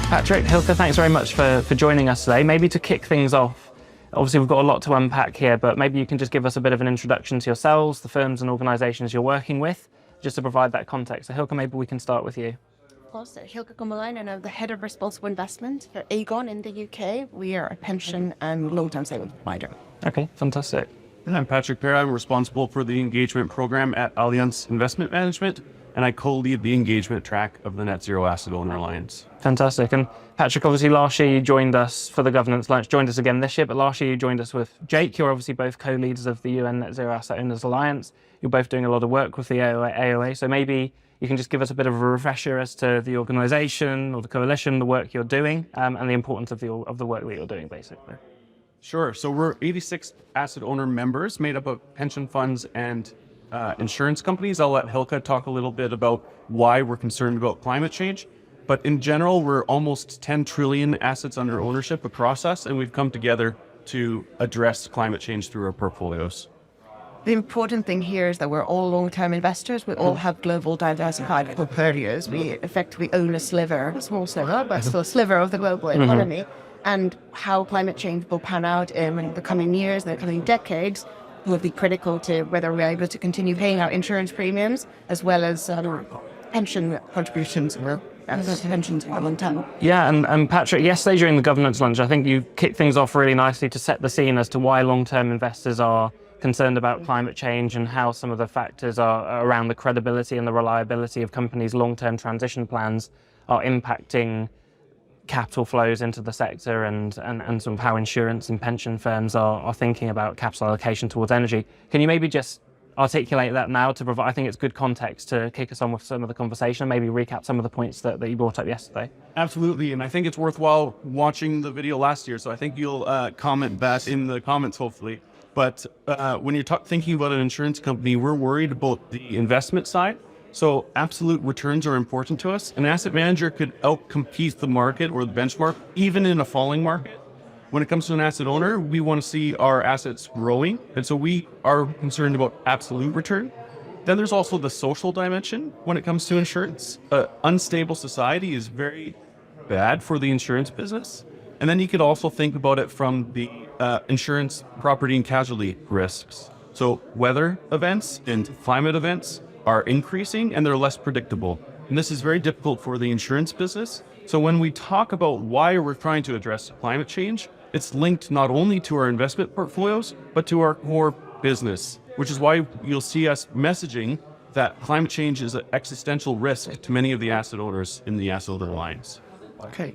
Patrick, Hilkka, thanks very much for joining us today. Maybe to kick things off, obviously we've got a lot to unpack here, but maybe you can just give us a bit of an introduction to yourselves, the firms and organisations you're working with, just to provide that context. So Hilkka, maybe we can start with you. Of course, Hilkka Komulainen, I'm the Head of Responsible Investment for Aegon in the UK. We are a pension and long-term savings provider. Okay, fantastic. And I'm Patrick Peura. I'm responsible for the engagement program at Allianz Investment Management, and I co-lead the engagement track of the Net Zero Asset Owner Alliance. Fantastic. And Patrick, obviously last year you joined us for the governance lunch, joined us again this year, but last year you joined us with Jake. You're obviously both co-leaders of the UN Net Zero Asset Owners Alliance. You're both doing a lot of work with the AOA, so maybe you can just give us a bit of a refresher as to the organisation or the coalition, the work you're doing, and the importance of the work that you're doing, basically. Sure. So we're 86 asset owner members made up of pension funds and insurance companies. I'll let Hilkka talk a little bit about why we're concerned about climate change. But in general, we're almost 10 trillion assets under ownership across us, and we've come together to address climate change through our portfolios. The important thing here is that we're all long-term investors. We all have global diversified portfolios. We effectively own a sliver, a small sliver, but still a sliver of the global economy. And how climate change will pan out in the coming years, the coming decades, will be critical to whether we're able to continue paying out insurance premiums as well as pension contributions or pensions for a long time. Yeah, and Patrick, yesterday during the governance lunch, I think you kicked things off really nicely to set the scene as to why long-term investors are concerned about climate change and how some of the factors are around the credibility and the reliability of companies' long-term transition plans are impacting capital flows into the sector and sort of how insurance and pension firms are thinking about capital allocation towards energy. Can you maybe just articulate that now to provide, I think it's good context to kick us on with some of the conversation and maybe recap some of the points that you brought up yesterday? Absolutely, and I think it's worthwhile watching the video last year, so I think you'll comment that in the comments, hopefully. But when you're thinking about an insurance company, we're worried about the investment side. So absolute returns are important to us. An asset manager could outcompete the market or the benchmark, even in a falling market. When it comes to an asset owner, we want to see our assets growing. And so we are concerned about absolute return. Then there's also the social dimension when it comes to insurance. Unstable society is very bad for the insurance business. And then you could also think about it from the insurance, property and casualty risks. So weather events and climate events are increasing and they're less predictable. And this is very difficult for the insurance business. So when we talk about why we're trying to address climate change, it's linked not only to our investment portfolios, but to our core business, which is why you'll see us messaging that climate change is an existential risk to many of the asset owners in the Asset Owner Alliance. Okay,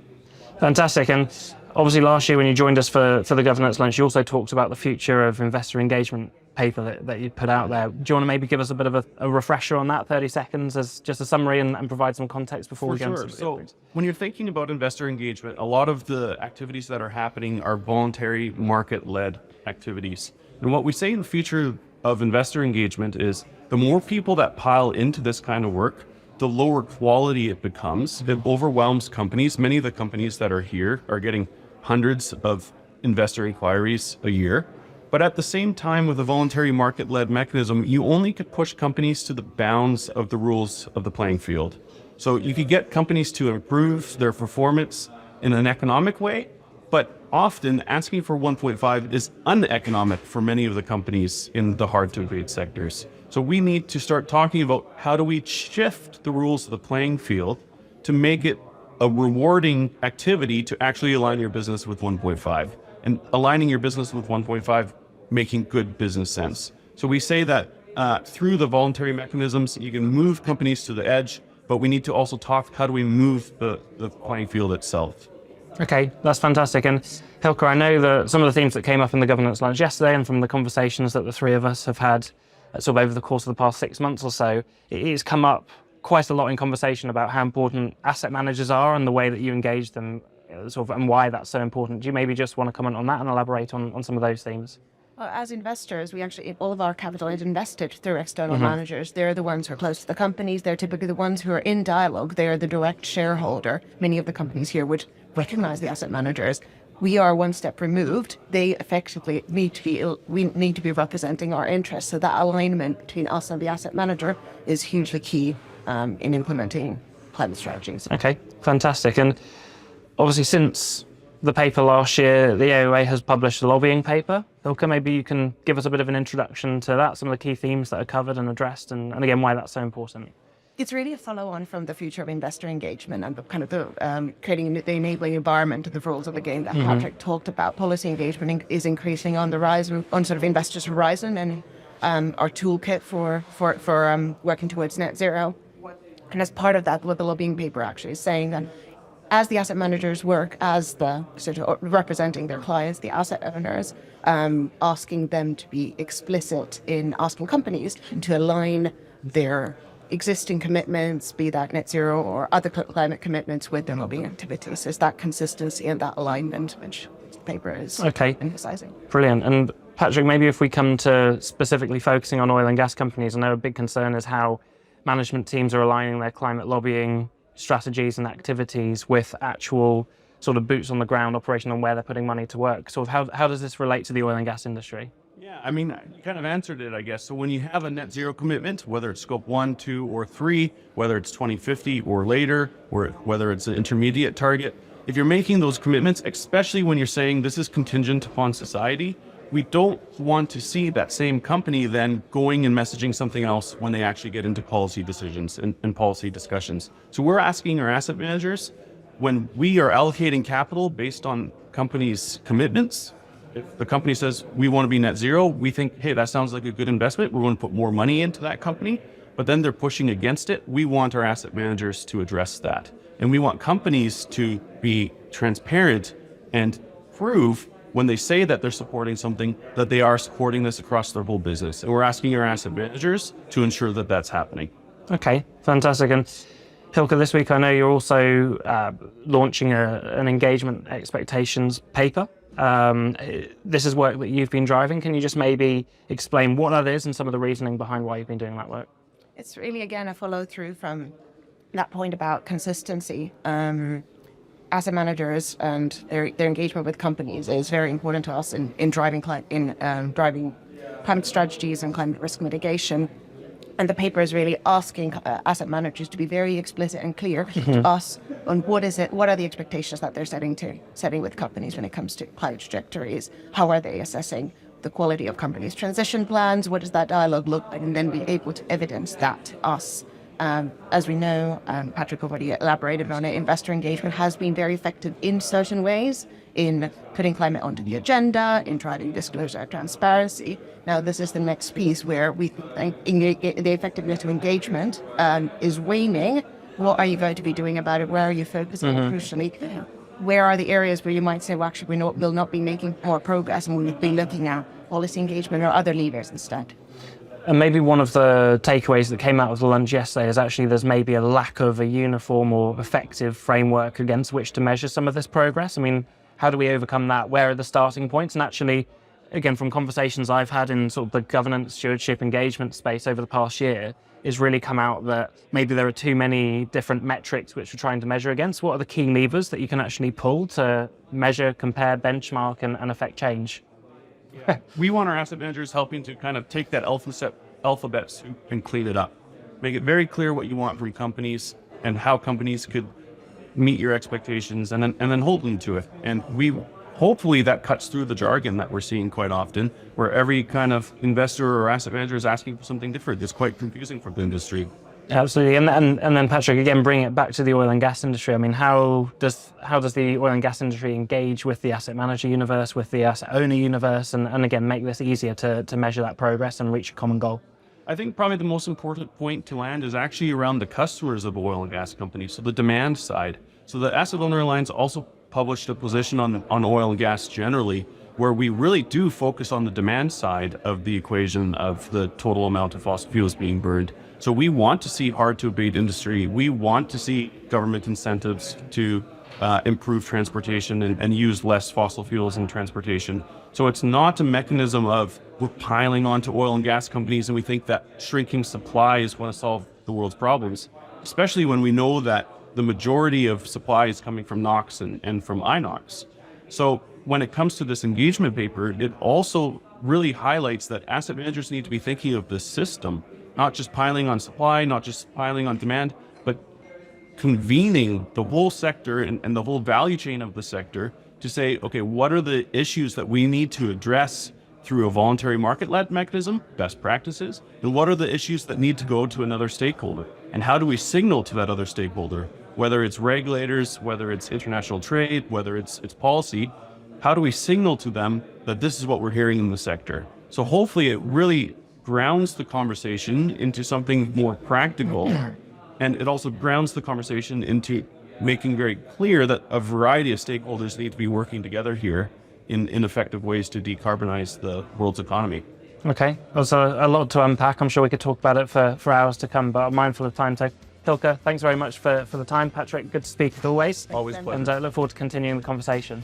fantastic. And obviously last year when you joined us for the governance lunch, you also talked about the future of investor engagement paper that you put out there. Do you want to maybe give us a bit of a refresher on that, 30 seconds as just a summary and provide some context before we go into it? So when you're thinking about investor engagement, a lot of the activities that are happening are voluntary market-led activities. And what we say in the future of investor engagement is the more people that pile into this kind of work, the lower quality it becomes. It overwhelms companies. Many of the companies that are here are getting hundreds of investor inquiries a year. But at the same time, with a voluntary market-led mechanism, you only could push companies to the bounds of the rules of the playing field. So you could get companies to improve their performance in an economic way, but often asking for 1.5 is uneconomic for many of the companies in the hard-to-abate sectors. So we need to start talking about how do we shift the rules of the playing field to make it a rewarding activity to actually align your business with 1.5. And aligning your business with 1.5 making good business sense. So we say that through the voluntary mechanisms, you can move companies to the edge, but we need to also talk, how do we move the playing field itself? Okay, that's fantastic. And Hilkka, I know that some of the themes that came up in the governance lunch yesterday and from the conversations that the three of us have had sort of over the course of the past 6 months or so, it has come up quite a lot in conversation about how important asset managers are and the way that you engage them sort of, and why that's so important. Do you maybe just want to comment on that and elaborate on some of those themes? As investors, all of our capital is invested through external managers. They're the ones who are close to the companies. They're typically the ones who are in dialogue. They are the direct shareholder. Many of the companies here would recognize the asset managers. We are one step removed. They effectively we need to be representing our interests. So that alignment between us and the asset manager is hugely key in implementing climate strategies. Okay, fantastic. And Obviously, since the paper last year, the AOA has published a lobbying paper. Hilkka, maybe you can give us a bit of an introduction to that, some of the key themes that are covered and addressed, and again, why that's so important. It's really a follow-on from the future of investor engagement and the kind of the creating the enabling environment of the rules of the game that Patrick talked about. Policy engagement is increasing on the rise on sort of investors' horizon, and our toolkit for working towards net zero. And as part of that, what the lobbying paper actually is saying that as the asset managers work as the sort of representing their clients, the asset owners, asking them to be explicit in asking companies to align their existing commitments, be that net zero or other climate commitments, with their lobbying activities. There's that consistency and that alignment, which the paper is emphasizing. Brilliant. And Patrick, maybe if we come to specifically focusing on oil and gas companies, I know a big concern is how management teams are aligning their climate lobbying strategies and activities with actual sort of boots on the ground operation on where they're putting money to work. So how does this relate to the oil and gas industry? Yeah, I mean, you kind of answered it, I guess. So when you have a net zero commitment, whether it's scope 1, 2, or 3, whether it's 2050 or later, or whether it's an intermediate target, if you're making those commitments, especially when you're saying this is contingent upon society, we don't want to see that same company then going and messaging something else when they actually get into policy decisions and policy discussions. So we're asking our asset managers, when we are allocating capital based on companies' commitments, if the company says we want to be net zero, we think, hey, that sounds like a good investment. We're going to put more money into that company, but then they're pushing against it. We want our asset managers to address that. And we want companies to be transparent and prove when they say that they're supporting something, that they are supporting this across their whole business. And we're asking our asset managers to ensure that that's happening. Okay, fantastic. And Hilkka, this week I know you're also launching an engagement expectations paper. This is work that you've been driving. Can you just maybe explain what that is and some of the reasoning behind why you've been doing that work? It's really, again, a follow through from that point about consistency. Asset managers and their engagement with companies is very important to us in driving climate strategies and climate risk mitigation. And the paper is really asking asset managers to be very explicit and clear to us on what are the expectations that they're setting with companies when it comes to climate trajectories. How are they assessing the quality of companies' transition plans? What does that dialogue look like? And then be able to evidence that to us. As we know, Patrick already elaborated on it, investor engagement has been very effective in certain ways in putting climate onto the agenda, in driving disclosure and transparency. Now, this is the next piece where we think the effectiveness of engagement is waning. What are you going to be doing about it? Where are you focusing? Crucially, where are the areas where you might say, well, actually, we'll not be making more progress, and we'll be looking at policy engagement or other levers instead. And maybe one of the takeaways that came out of the lunch yesterday is actually there's maybe a lack of a uniform or effective framework against which to measure some of this progress. I mean, how do we overcome that? Where are the starting points? And actually, again, from conversations I've had in sort of the governance, stewardship, engagement space over the past year, is really come out that maybe there are too many different metrics which we're trying to measure against. What are the key levers that you can actually pull to measure, compare, benchmark, and affect change? Yeah. We want our asset managers helping to kind of take that alphabet soup and clean it up. Make it very clear what you want from companies and how companies could meet your expectations and then hold them to it. And hopefully that cuts through the jargon that we're seeing quite often, where every kind of investor or asset manager is asking for something different. It's quite confusing for the industry. Absolutely, and then Patrick, again, bring it back to the oil and gas industry. I mean, how does the oil and gas industry engage with the asset manager universe, with the asset owner universe, and again, make this easier to measure that progress and reach a common goal? I think probably the most important point to land is actually around the customers of oil and gas companies, so the demand side. So the Asset Owner Alliance also published a position on oil and gas generally, where we really do focus on the demand side of the equation of the total amount of fossil fuels being burned. So we want to see hard to abate industry. We want to see government incentives to improve transportation and use less fossil fuels in transportation. So it's not a mechanism of we're piling onto oil and gas companies and we think that shrinking supply is going to solve the world's problems, especially when we know that the majority of supply is coming from NOx and from INOx. So when it comes to this engagement paper, it also really highlights that asset managers need to be thinking of the system, not just piling on supply, not just piling on demand, but convening the whole sector and the whole value chain of the sector to say, okay, what are the issues that we need to address through a voluntary market-led mechanism, best practices, and what are the issues that need to go to another stakeholder? And how do we signal to that other stakeholder, whether it's regulators, whether it's international trade, whether it's policy, how do we signal to them that this is what we're hearing in the sector? So hopefully it really grounds the conversation into something more practical, and it also grounds the conversation into making very clear that a variety of stakeholders need to be working together here in effective ways to decarbonize the world's economy. Okay, also a lot to unpack. I'm sure we could talk about it for hours to come, but I'm mindful of time. So Hilkka, thanks very much for the time. Patrick, good to speak as always. Always a pleasure. And look forward to continuing the conversation.